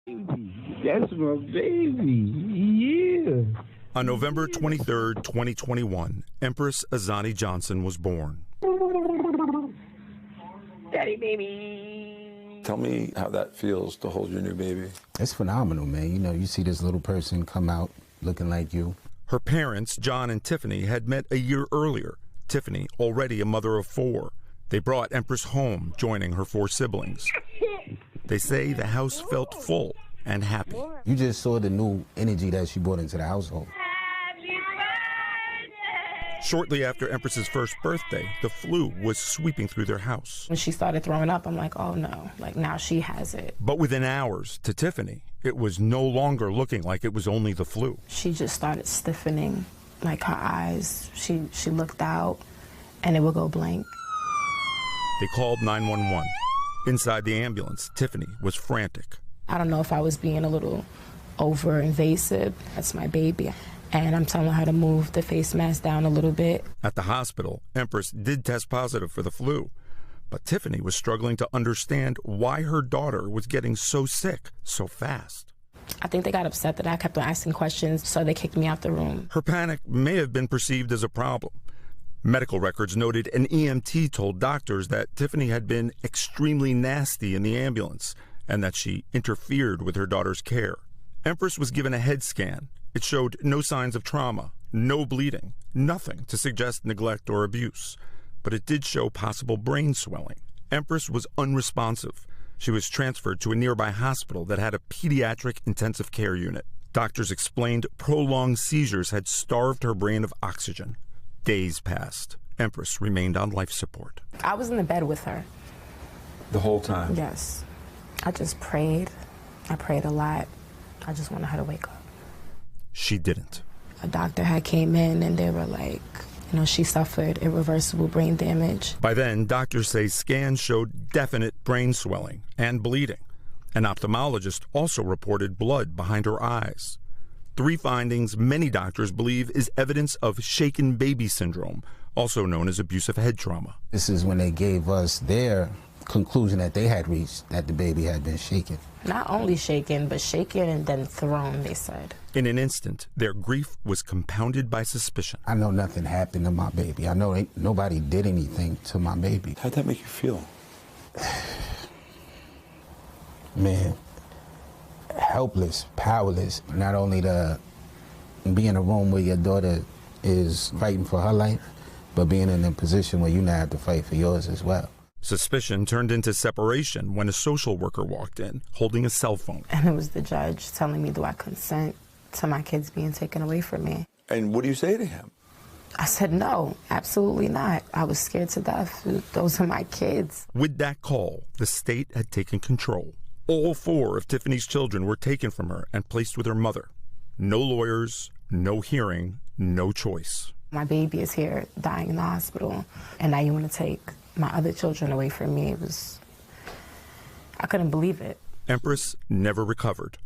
That's my baby. Yeah. On November 23, 2021, Empress Azani Johnson was born. Daddy, baby. Tell me how that feels to hold your new baby. It's phenomenal, man. You know, you see this little person come out looking like you. Her parents, John and Tiffany, had met a year earlier. Tiffany, already a mother of 4. They brought Empress home, joining her 4 siblings. They say the house felt full and happy. You just saw the new energy that she brought into the household. Shortly after Empress's first birthday, the flu was sweeping through their house. When she started throwing up, I'm like, oh no, like now she has it. But within hours, to Tiffany, it was no longer looking like it was only the flu. She just started stiffening, like her eyes. She looked out and it would go blank. They called 911. Inside the ambulance, Tiffany was frantic. I don't know if I was being a little over-invasive. That's my baby. And I'm telling her to move the face mask down a little bit. At the hospital, Empress did test positive for the flu, but Tiffany was struggling to understand why her daughter was getting so sick so fast. I think they got upset that I kept on asking questions, so they kicked me out the room. Her panic may have been perceived as a problem. Medical records noted an EMT told doctors that Tiffany had been extremely nasty in the ambulance and that she interfered with her daughter's care. Empress was given a head scan. It showed no signs of trauma, no bleeding, nothing to suggest neglect or abuse. But it did show possible brain swelling. Empress was unresponsive. She was transferred to a nearby hospital that had a pediatric intensive care unit. Doctors explained prolonged seizures had starved her brain of oxygen. Days passed. Empress remained on life support. I was in the bed with her. The whole time? Yes. I just prayed. I prayed a lot. I just wanted her to wake up. She didn't. A doctor had came in and they were like, you know, she suffered irreversible brain damage. By then, doctors say scans showed definite brain swelling and bleeding. An ophthalmologist also reported blood behind her eyes. 3 findings many doctors believe is evidence of shaken baby syndrome, also known as abusive head trauma. This is when they gave us their conclusion that they had reached, that the baby had been shaken. Not only shaken, but shaken and then thrown, they said. In an instant, their grief was compounded by suspicion. I know nothing happened to my baby. I know nobody did anything to my baby. How'd that make you feel? Man, helpless, powerless. Not only to be in a room where your daughter is fighting for her life, but being in a position where you now have to fight for yours as well. Suspicion turned into separation when a social worker walked in, holding a cell phone. And it was the judge telling me, do I consent to my kids being taken away from me? And what do you say to him? I said, no, absolutely not. I was scared to death. Those are my kids. With that call, the state had taken control. All 4 of Tiffany's children were taken from her and placed with her mother. No lawyers, no hearing, no choice. My baby is here dying in the hospital, and now you want to take my other children away from me. I couldn't believe it. Empress never recovered.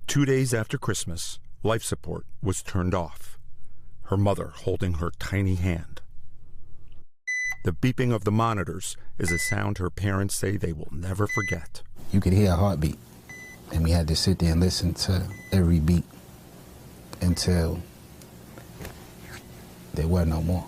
2 days after Christmas, life support was turned off, her mother holding her tiny hand. The beeping of the monitors is a sound her parents say they will never forget. You could hear a heartbeat, and we had to sit there and listen to every beat until there were no more.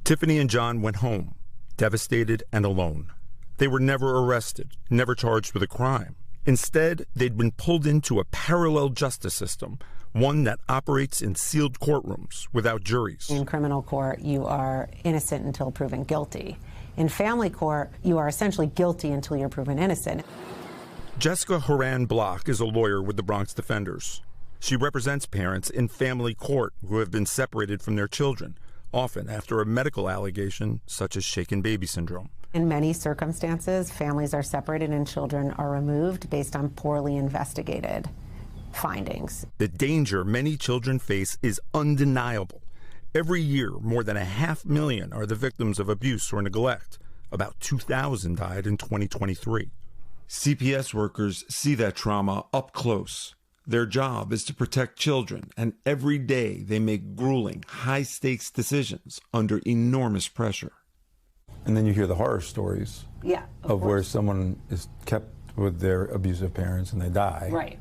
Tiffany and John went home, devastated and alone. They were never arrested, never charged with a crime. Instead, they'd been pulled into a parallel justice system, one that operates in sealed courtrooms without juries. In criminal court, you are innocent until proven guilty. In family court, you are essentially guilty until you're proven innocent. Jessica Horan Block is a lawyer with the Bronx Defenders. She represents parents in family court who have been separated from their children, often after a medical allegation such as shaken baby syndrome. In many circumstances, families are separated and children are removed based on poorly investigated findings. The danger many children face is undeniable. Every year, more than 500,000 are the victims of abuse or neglect. About 2,000 died in 2023. CPS workers see that trauma up close. Their job is to protect children, and every day they make grueling, high-stakes decisions under enormous pressure. And then you hear the horror stories Yeah, of where someone is kept with their abusive parents and they die. Right.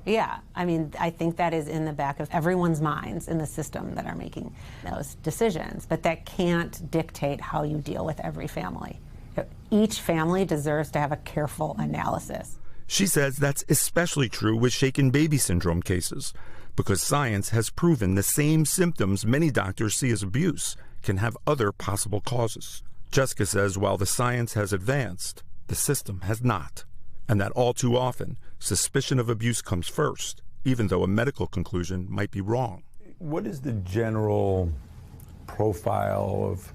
Yeah, I mean, I think that is in the back of everyone's minds in the system that are making those decisions, but that can't dictate how you deal with every family. Each family deserves to have a careful analysis. She says that's especially true with shaken baby syndrome cases, because science has proven the same symptoms many doctors see as abuse can have other possible causes. Jessica says while the science has advanced, the system has not, and that all too often, suspicion of abuse comes first, even though a medical conclusion might be wrong. What is the general profile of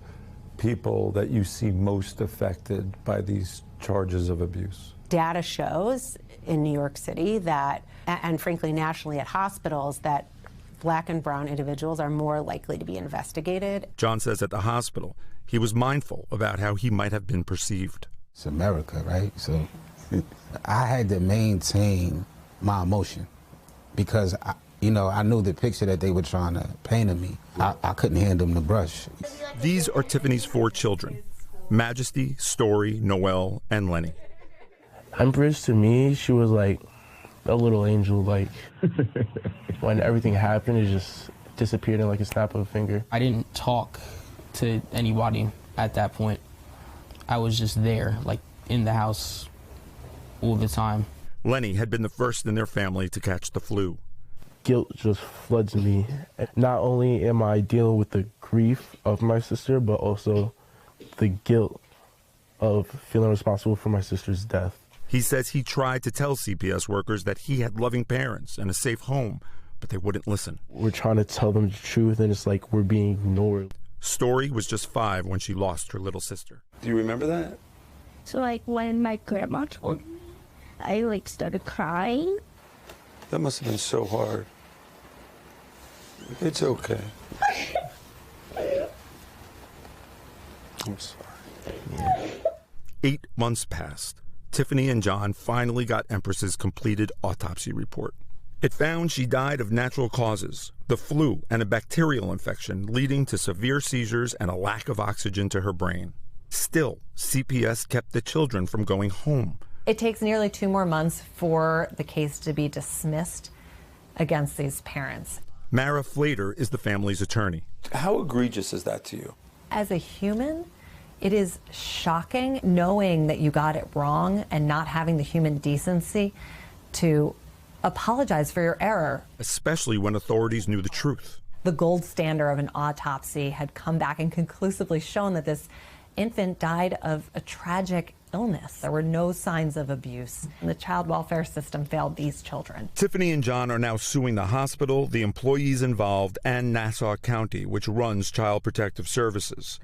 people that you see most affected by these charges of abuse? Data shows in New York City that, and frankly nationally at hospitals, that Black and brown individuals are more likely to be investigated. John says at the hospital, he was mindful about how he might have been perceived. It's America, right? So I had to maintain my emotion because, I knew the picture that they were trying to paint of me. I couldn't hand them the brush. These are Tiffany's 4 children, Majesty, Story, Noel, and Lenny. Empress, to me, she was like a little angel. Like, when everything happened, it just disappeared in like a snap of a finger. I didn't talk to anybody at that point. I was just there, like in the house all the time. Lenny had been the first in their family to catch the flu. Guilt just floods me. Not only am I dealing with the grief of my sister, but also the guilt of feeling responsible for my sister's death. He says he tried to tell CPS workers that he had loving parents and a safe home, but they wouldn't listen. We're trying to tell them the truth, and it's like we're being ignored. Story was just 5 when she lost her little sister. Do you remember that? So, when my grandma told me, I, started crying. That must have been so hard. It's okay. I'm sorry. 8 months passed. Tiffany and John finally got Empress's completed autopsy report. It found she died of natural causes, the flu and a bacterial infection leading to severe seizures and a lack of oxygen to her brain. Still, CPS kept the children from going home. It takes nearly 2 more months for the case to be dismissed against these parents. Mara Flater is the family's attorney. How egregious is that to you? As a human, it is shocking knowing that you got it wrong and not having the human decency to apologize for your error. Especially when authorities knew the truth. The gold standard of an autopsy had come back and conclusively shown that this infant died of a tragic illness. There were no signs of abuse. And the child welfare system failed these children. Tiffany and John are now suing the hospital, the employees involved, and Nassau County, which runs Child Protective Services.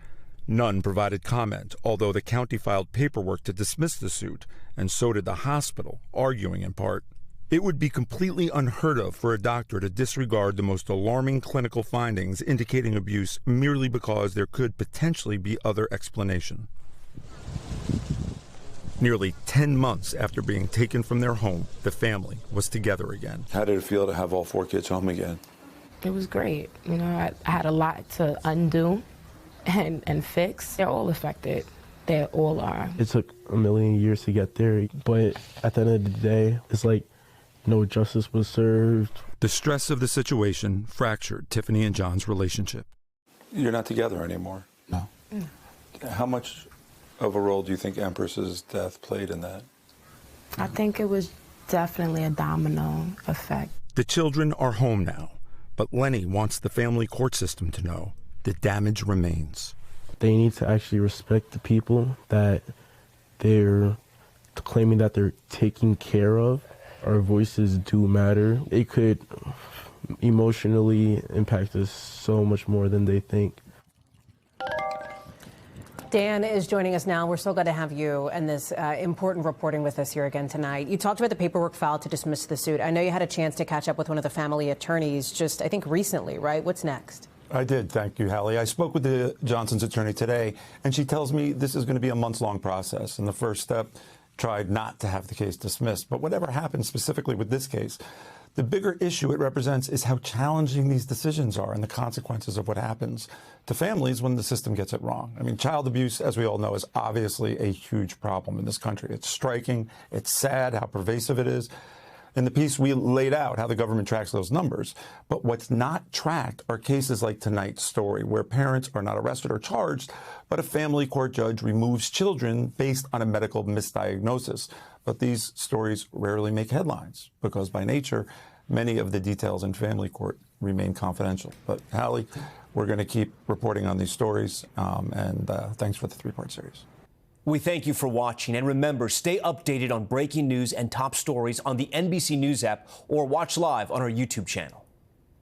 None provided comment, although the county filed paperwork to dismiss the suit, and so did the hospital, arguing in part. It would be completely unheard of for a doctor to disregard the most alarming clinical findings indicating abuse merely because there could potentially be other explanation. Nearly 10 months after being taken from their home, the family was together again. How did it feel to have all 4 kids home again? It was great. I had a lot to undo and fix. They're all affected. They all are. It took a million years to get there, but at the end of the day, it's like no justice was served. The stress of the situation fractured Tiffany and John's relationship. You're not together anymore? No. How much of a role do you think Empress's death played in that? I think it was definitely a domino effect. The children are home now, but Lenny wants the family court system to know the damage remains. They need to actually respect the people that they're claiming that they're taking care of. Our voices do matter. It could emotionally impact us so much more than they think. Dan is joining us now. We're so glad to have you and this important reporting with us here again tonight. You talked about the paperwork filed to dismiss the suit. I know you had a chance to catch up with one of the family attorneys just, I think, recently, right? What's next? I did. Thank you, Hallie. I spoke with the Johnson's attorney today, and she tells me this is going to be a months-long process. And the first step tried not to have the case dismissed. But whatever happened specifically with this case, the bigger issue it represents is how challenging these decisions are and the consequences of what happens to families when the system gets it wrong. I mean, child abuse, as we all know, is obviously a huge problem in this country. It's striking. It's sad how pervasive it is. In the piece, we laid out how the government tracks those numbers. But what's not tracked are cases like tonight's story, where parents are not arrested or charged, but a family court judge removes children based on a medical misdiagnosis. But these stories rarely make headlines because, by nature, many of the details in family court remain confidential. But, Hallie, we're going to keep reporting on these stories, and thanks for the three-part series. We thank you for watching, and remember, stay updated on breaking news and top stories on the NBC News app or watch live on our YouTube channel.